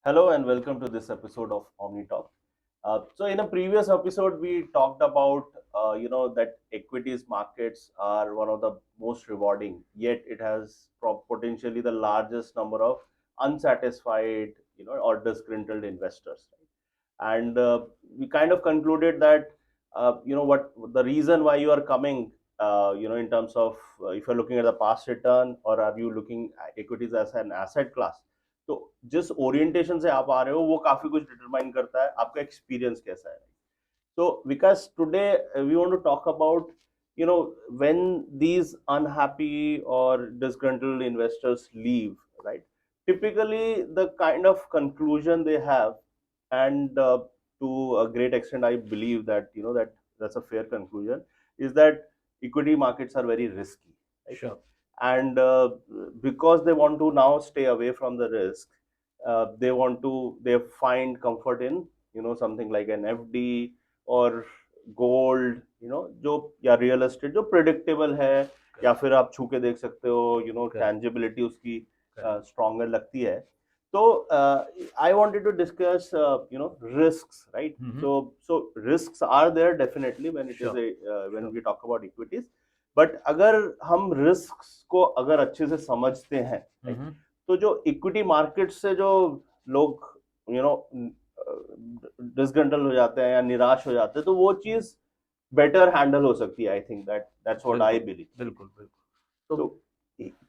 Hello and welcome to this episode of Omni Talk. So, in a previous episode, we talked about that equities markets are one of the most rewarding. Yet, it has potentially the largest number of unsatisfied, or disgruntled investors. And we kind of concluded that what the reason why you are coming, in terms of if you're looking at the past return or are you looking at equities as an asset class. तो जिस orientation से आप आ रहे हो वो काफी कुछ determine करता है आपका एक्सपीरियंस कैसा है. So because today we want to talk about when these unhappy or disgruntled investors leave, right? Typically the kind of conclusion they have, and to a great extent I believe that that's a fair conclusion, is that equity markets are very risky, right? Sure. And because they want to now stay away from the risk, they find comfort in something like an FD or gold जो या real estate जो predictable है, या फिर आप छू के देख सकते हो, टैंजिबिलिटी उसकी स्ट्रॉन्गर लगती है. तो I wanted to discuss risks, right? So risks are there definitely when it is when we talk about equities. But अगर हम रिस्क को अगर अच्छे से समझते हैं, right? तो जो इक्विटी मार्केट से जो लोग डिसग्रंटल हो जाते हैं या निराश हो जाते हैं, तो वो चीज बेटर हैंडल हो सकती है. I think that's what I believe. बिल्कुल बिल्कुल.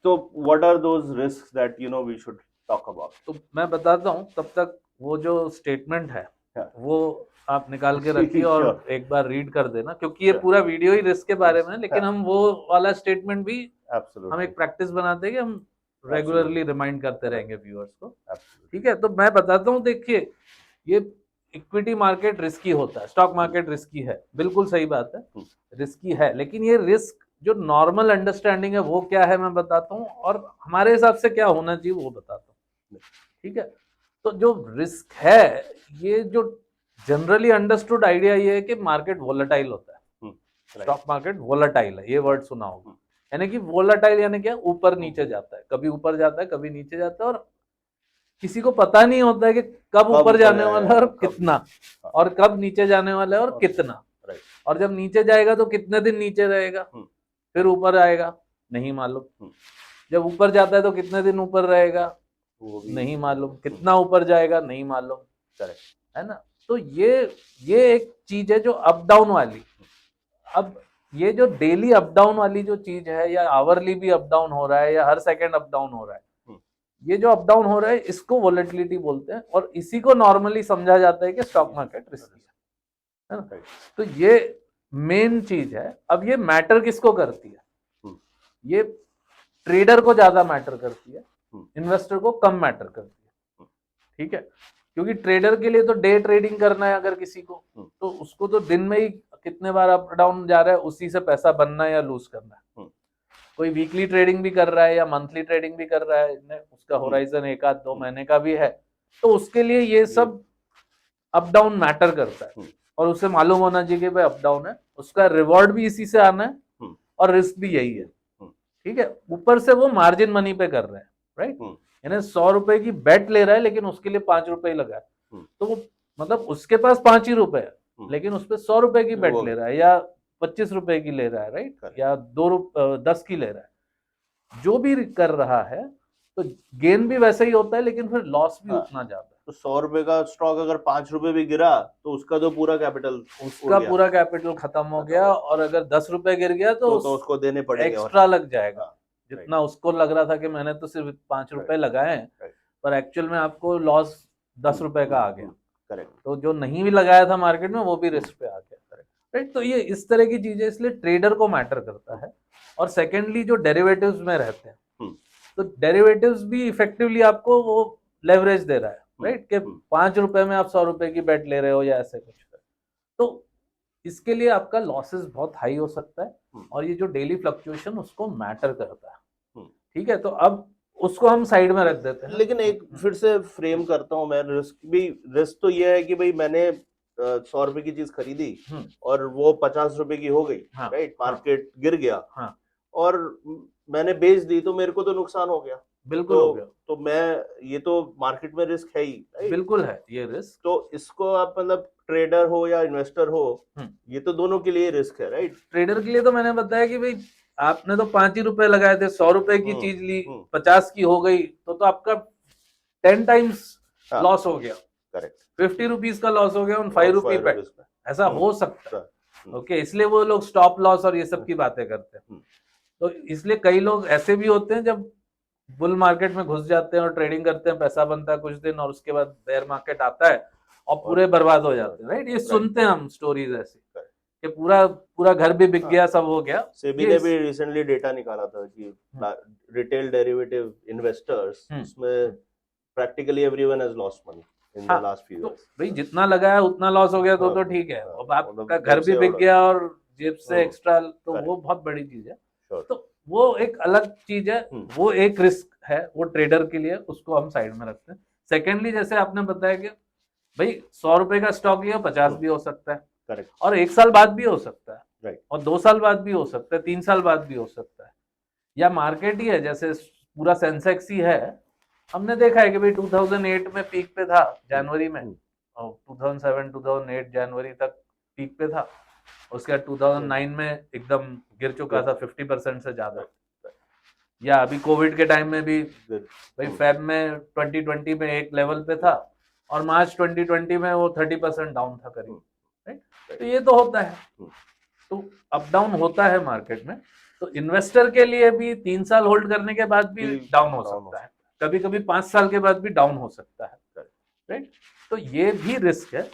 तो what are those risks that we should talk about. तो मैं बताता हूँ, तब तक वो जो स्टेटमेंट है वो आप निकाल के रखिए और एक बार रीड कर देना, क्योंकि ये पूरा वीडियो ही रिस्क के बारे में है, लेकिन हम वो वाला स्टेटमेंट भी हम एक प्रैक्टिस बनाते हैं कि हम रेगुलरली रिमाइंड करते रहेंगे व्यूअर्स को. ठीक है, तो मैं बताता हूँ. देखिए, ये इक्विटी मार्केट रिस्की होता है, स्टॉक मार्केट रिस्की है, बिल्कुल सही बात है, रिस्की है. लेकिन ये रिस्क जो नॉर्मल अंडरस्टैंडिंग है वो क्या है मैं बताता हूँ, और हमारे हिसाब से क्या होना चाहिए वो बताता हूँ. ठीक है, तो जो रिस्क है, ये जो जनरली अंडरस्टूड आइडिया ये है कि मार्केट वोलेटाइल होता है. स्टॉक मार्केट वोलेटाइल है, ये वर्ड सुना होगा. यानी कि वोलेटाइल यानी क्या, ऊपर नीचे जाता है, कभी ऊपर जाता है कभी नीचे जाता है, और किसी को पता नहीं होता है कि कब ऊपर जाने वाला है और कितना, और कब नीचे जाने वाला है और कितना, और जब नीचे जाएगा तो कितने दिन नीचे रहेगा, फिर ऊपर आएगा नहीं मालूम, जब ऊपर जाता है तो कितने दिन ऊपर रहेगा नहीं मालूम, कितना ऊपर जाएगा नहीं मालूम. करेक्ट है ना. तो ये एक चीज है जो अप डाउन वाली. अब ये जो डेली अप डाउन वाली जो चीज है, या आवरली भी अप डाउन हो रहा है, या हर सेकंड अप डाउन हो रहा है, ये जो अप डाउन हो रहा है इसको वोलेटिलिटी बोलते हैं, और इसी को नॉर्मली समझा जाता है कि स्टॉक मार्केट रिस्की है ना. तो ये मेन चीज है. अब ये मैटर किसको करती है? ये ट्रेडर को ज्यादा मैटर करती है, इन्वेस्टर को कम मैटर करती है. ठीक है, क्योंकि ट्रेडर के लिए तो डे ट्रेडिंग करना है अगर किसी को, तो उसको तो दिन में ही कितने बार अप डाउन जा रहा है उसी से पैसा बनना है या लूज करना है. कोई वीकली ट्रेडिंग भी कर रहा है या मंथली ट्रेडिंग भी कर रहा है, उसका होराइजन एक आध 2 महीने का भी है, तो उसके लिए ये सब अप डाउन मैटर करता है, और उसे मालूम होना चाहिए कि भाई अप डाउन है, उसका रिवॉर्ड भी इसी से आना है और रिस्क भी यही है. ठीक है, ऊपर से वो मार्जिन मनी पे कर रहे हैं, राइट. यानी 100 रुपए की बेट ले रहा है लेकिन उसके लिए 5 रुपए लगा है, तो वो मतलब उसके पास 5 ही रुपए है, लेकिन उस पर 100 रुपए की बेट ले रहा है, या 25 रुपए की ले रहा है, राइट, या 10 की ले रहा है. जो भी कर रहा है तो गेन भी वैसे ही होता है, लेकिन फिर लॉस भी उतना ज्यादा है. तो 100 रुपए का स्टॉक अगर 5 रुपए भी गिरा तो उसका तो पूरा कैपिटल खत्म हो गया, और अगर 10 रुपए गिर गया तो उसको देने पड़ेंगे, एक्स्ट्रा लग जाएगा. जितना उसको लग रहा था कि मैंने तो सिर्फ 5 रुपए लगाए हैं, पर एक्चुअल में आपको लॉस 10 रुपए का आ गया. करेक्ट. तो जो नहीं भी लगाया था मार्केट में वो भी रिस्क पे आ गया. राइट. तो ये इस तरह की चीजें, इसलिए ट्रेडर को मैटर करता है. और सेकेंडली जो डेरिवेटिव्स में रहते हैं, तो डेरिवेटिव्स भी इफेक्टिवली आपको वो लेवरेज दे रहा है, राइट, कि 5 रुपए में आप 100 रुपए की बेट ले रहे हो या ऐसे कुछ. तो इसके लिए आपका लॉसेस बहुत हाई हो सकता है, और ये जो डेली फ्लक्चुएशन उसको मैटर करता है. ठीक है, तो अब उसको हम साइड में रख देते हैं. लेकिन एक फिर से फ्रेम करता हूं मैं, रिस्क तो ये है कि भाई मैंने 100 रुपए की चीज खरीदी और वो 50 रुपए की हो गई, राइट, मार्केट गिर गया, और मैंने बेच दी तो मेरे को तो नुकसान हो गया. बिल्कुल हो गया। तो मैं ये तो मार्केट में रिस्क है ही, right? बिल्कुल है ये रिस्क। तो इसको आप मतलब ट्रेडर हो या इन्वेस्टर हो, ये तो दोनों के लिए रिस्क है, राइट? ट्रेडर के लिए तो मैंने बताया कि भाई आपने तो 5 ही रुपए लगाए थे, 100 रुपए की चीज ली, 50 की हो गई, तो आपका 10 टाइम्स लॉस हो गया। करेक्ट। 50 रुपीज का लॉस हो गया उन 5 रुपी पे। ऐसा हो सकता है। ओके, इसलिए वो लोग स्टॉप लॉस और ये सब की बातें करते हैं। तो इसलिए कई लोग ऐसे भी होते हैं जब बुल मार्केट में घुस जाते हैं और ट्रेडिंग करते हैं, पैसा बनता है कुछ दिन और उसके बाद बेयर मार्केट आता है और पूरे बर्बाद हो जाते हैं, राइट? ये सुनते हैं हम स्टोरीज ऐसी कि पूरा पूरा घर भी बिक गया, सब हो गया। सेबी ने भी रिसेंटली डेटा निकाला था कि रिटेल डेरिवेटिव इन्वेस्टर्स उसमें practically everyone has lost money in the last few years. भाई जितना लगाया उतना लॉस हो गया तो ठीक है। अब आपका घर भी बिक गया और जेब से एक्स्ट्रा, तो वो बहुत बड़ी चीज है। तो वो एक अलग चीज है, वो एक रिस्क है वो ट्रेडर के लिए, उसको हम साइड में रखते हैं। सेकेंडली, जैसे आपने बताया कि भाई 100 रुपए का स्टॉक लिया, 50 भी हो सकता है, करेक्ट, और 1 साल बाद भी हो सकता है, राइट, और 2 साल बाद भी हो सकता है, 3 साल बाद भी हो सकता है। या मार्केट ही है, जैसे पूरा सेंसेक्स ही है। हमने देखा है कि भाई 2008 में पीक पे था जनवरी में, और 2007 2008 जनवरी तक पीक पे था, उसके बाद 2009 में एकदम गिर चुका था 50% से ज्यादा। या अभी कोविड के टाइम में भी भाई फेब में 2020 में एक लेवल पे था और मार्च 2020 में वो 30% डाउन था करीब, राइट? तो ये तो होता है, तो अप डाउन होता है मार्केट में। तो इन्वेस्टर के लिए भी 3 साल होल्ड करने के बाद भी डाउन हो सकता है, कभी कभी 5 साल के बाद भी डाउन हो सकता है, राइट? तो ये भी रिस्क है,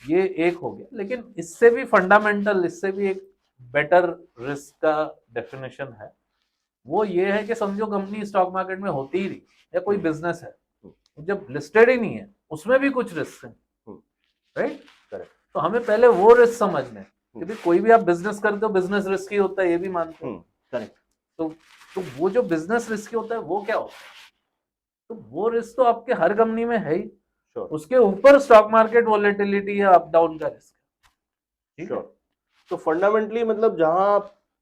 ये एक हो गया। लेकिन इससे भी फंडामेंटल, इससे भी एक बेटर रिस्क का डेफिनेशन है। वो ये है कि समझो कंपनी स्टॉक मार्केट में होती ही नहीं, या कोई बिजनेस है जब लिस्टेड ही नहीं है, उसमें भी कुछ रिस्क है, राइट? तो हमें पहले वो रिस्क समझने कि भाई कोई भी आप बिजनेस करते हो, बिजनेस रिस्क ही होता है, ये भी मानते हो, करेक्ट? तो वो जो बिजनेस रिस्क होता है वो क्या होता है? तो वो रिस्क तो आपके हर कंपनी में है ही, उसके ऊपर स्टॉक मार्केट वॉलेटिलिटी या अप डाउन का रिस्क, ठीक है? तो फंडामेंटली मतलब जहां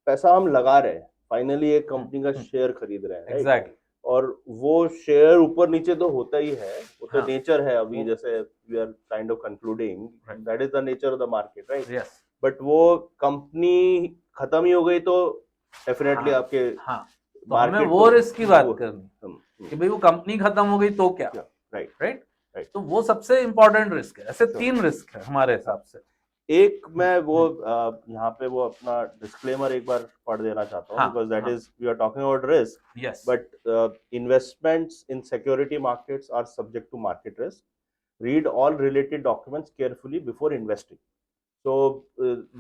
पैसा हम लगा रहे हैं, फाइनली एक कंपनी का शेयर खरीद रहे हैं, एग्जैक्टली, और वो शेयर ऊपर नीचे तो होता ही है, वो तो नेचर है। अभी जैसे we are kind of concluding that is the nature of the market, right? Yes. But वो कंपनी खत्म ही हो गई तो डेफिनेटली आपके तो हमें वो रिस्क की बात करनी कि भाई वो कंपनी खत्म हो गई तो क्या, राइट, राइट? तो वो सबसे इंपॉर्टेंट रिस्क है। ऐसे 3 रिस्क है हमारे हिसाब से। एक मैं वो यहाँ पे वो अपना डिस्क्लेमर एक बार पढ़ देना चाहता हूँ, because that is we are talking about risk, yes, but investments in securities markets are subject to market risk. Read all related documents carefully before investing. So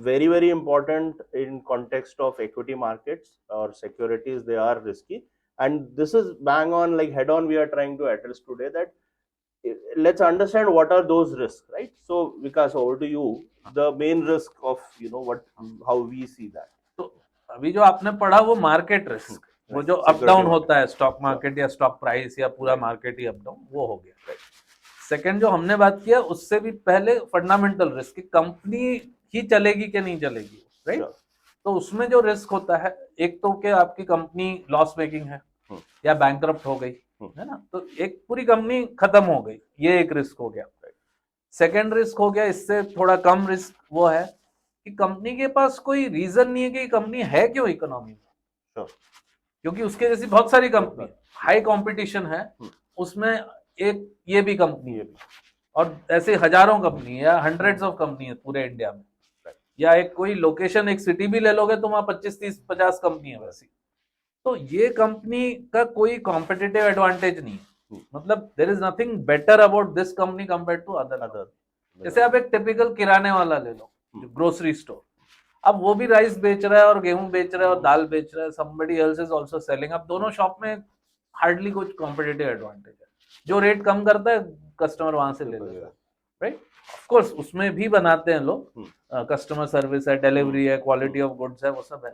very important in context of equity markets or securities, they are risky, and this is bang on, like head on we are trying to address today, that let's understand what are those risks, right? So Vikas, over to you, the main risk of what how we see that. तो अभी जो आपने पढ़ा वो market risk, वो जो up down होता है स्टॉक मार्केट या स्टॉक प्राइस या पूरा मार्केट ही अप डाउन, वो हो गया। सेकंड जो हमने बात किया उससे भी पहले फंडामेंटल रिस्क, कंपनी ही चलेगी कि नहीं चलेगी, राइट? तो उसमें जो रिस्क होता है, एक तो कि आपकी कंपनी लॉस मेकिंग है या बैंकरप्ट हो गई, है ना? तो एक पूरी कंपनी खत्म हो गई, ये एक रिस्क हो गया। सेकंड रिस्क हो गया, इससे थोड़ा कम रिस्क, वो है कि कंपनी के पास कोई रीजन नहीं है कि कंपनी है क्यों इकोनॉमी में, क्योंकि उसके जैसी बहुत सारी कंपनी, हाई कंपटीशन है उसमें, एक ये भी कंपनी है, और ऐसे हजारों कंपनी है, हंड्रेड्स ऑफ कंपनी है पूरे इंडिया में, या एक कोई लोकेशन, एक सिटी भी ले लोगे तो वहां 25 30 50 कंपनी है वैसी। तो ये कंपनी का कोई कॉम्पिटिटिव एडवांटेज नहीं है, मतलब there is nothing better about this company compared to other. जैसे आप एक टिपिकल किराने वाला ले लो, ग्रोसरी स्टोर, अब वो भी राइस बेच रहा है और गेहूं बेच रहा है और दाल बेच रहा है, somebody else is also selling, अब दोनों शॉप में हार्डली कुछ कॉम्पिटिटिव एडवांटेज है। जो रेट कम करता है कस्टमर वहां से ले लेता है, राइट? ऑफ कोर्स उसमें भी बनाते हैं लोग, कस्टमर सर्विस है, डिलीवरी है, क्वालिटी ऑफ गुड्स है, वो सब है,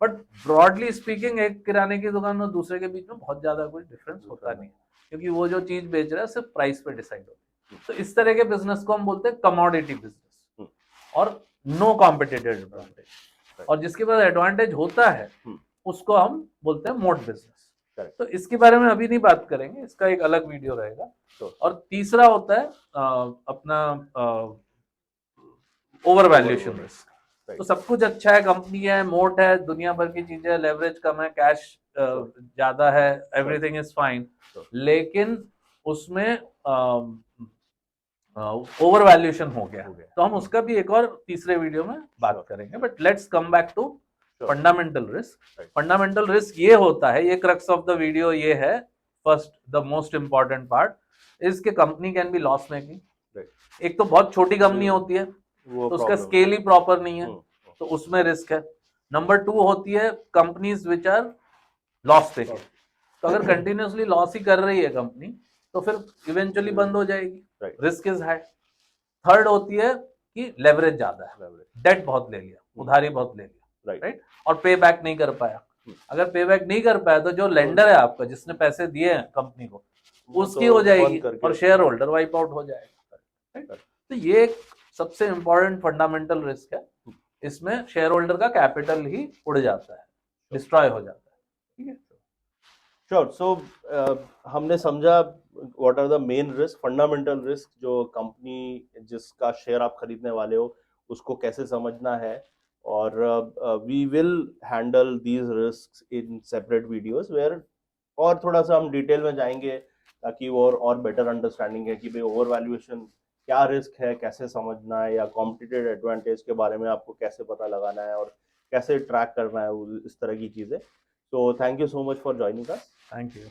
बट ब्रॉडली स्पीकिंग एक किराने की दुकान और दूसरे के बीच में बहुत ज्यादा कोई डिफरेंस होता नहीं, क्योंकि वो जो चीज बेच रहा है सिर्फ प्राइस पे डिसाइड होती है। तो इस तरह के बिजनेस को हम बोलते हैं कमोडिटी बिजनेस, और नो कॉम्पिटिटिव एडवांटेज, और जिसके पास एडवांटेज होता है उसको हम बोलते हैं मोड बिजनेस। Correct. तो इसके बारे में अभी नहीं बात करेंगे, इसका एक अलग वीडियो रहेगा। Sure. और तीसरा होता है अपना ओवर वैल्यूएशन रिस्क। Right. तो सब कुछ अच्छा है, कंपनी है, मोट है, दुनिया भर की चीजें, लेवरेज कम है, कैश ज्यादा है, एवरीथिंग इज फाइन, लेकिन उसमें ओवर वैल्यूएशन हो गया। तो हम उसका भी एक और तीसरे वीडियो में बात करेंगे। But let's come back to fundamental risk. Fundamental risk ये होता है, ये क्रक्स ऑफ द वीडियो ये है, first the most important part is के company can be loss making. एक तो बहुत छोटी कंपनी होती है तो उसका स्केल ही प्रॉपर नहीं है, तो उसमें रिस्क है। नंबर 2 होती है companies which are loss making. तो अगर कंटिन्यूसली लॉस ही कर रही है कंपनी तो फिर इवेंचुअली बंद हो जाएगी, रिस्क इज हाई। थर्ड होती है कि लेवरेज ज्यादा है, डेट बहुत ले लिया, उधारी बहुत ले लिया, राइट, और पे बैक नहीं कर पाया। अगर पे बैक नहीं कर पाया तो जो लेंडर है आपका, जिसने पैसे दिए हैं कंपनी को, उसकी हो जाएगी और शेयर होल्डर वाइप आउट हो जाएगा, राइट। तो ये एक सबसे इंपॉर्टेंट फंडामेंटल रिस्क है, इसमें शेयर होल्डर का कैपिटल ही उड़ जाता है, डिस्ट्रॉय हो जाता है, ठीक है। श्योर। सो हमने समझा what are the main risk, fundamental risk, जो कंपनी जिसका शेयर आप खरीदने वाले हो उसको कैसे समझना है, और we will handle these risks in separate videos where और थोड़ा सा हम डिटेल में जाएंगे ताकि वो और बेटर अंडरस्टैंडिंग है कि भाई ओवर वैल्यूएशन क्या रिस्क है, कैसे समझना है, या कॉम्पिटिटिव एडवांटेज के बारे में आपको कैसे पता लगाना है और कैसे ट्रैक करना है, इस तरह की चीज़ें। So thank you so much for joining us. Thank you.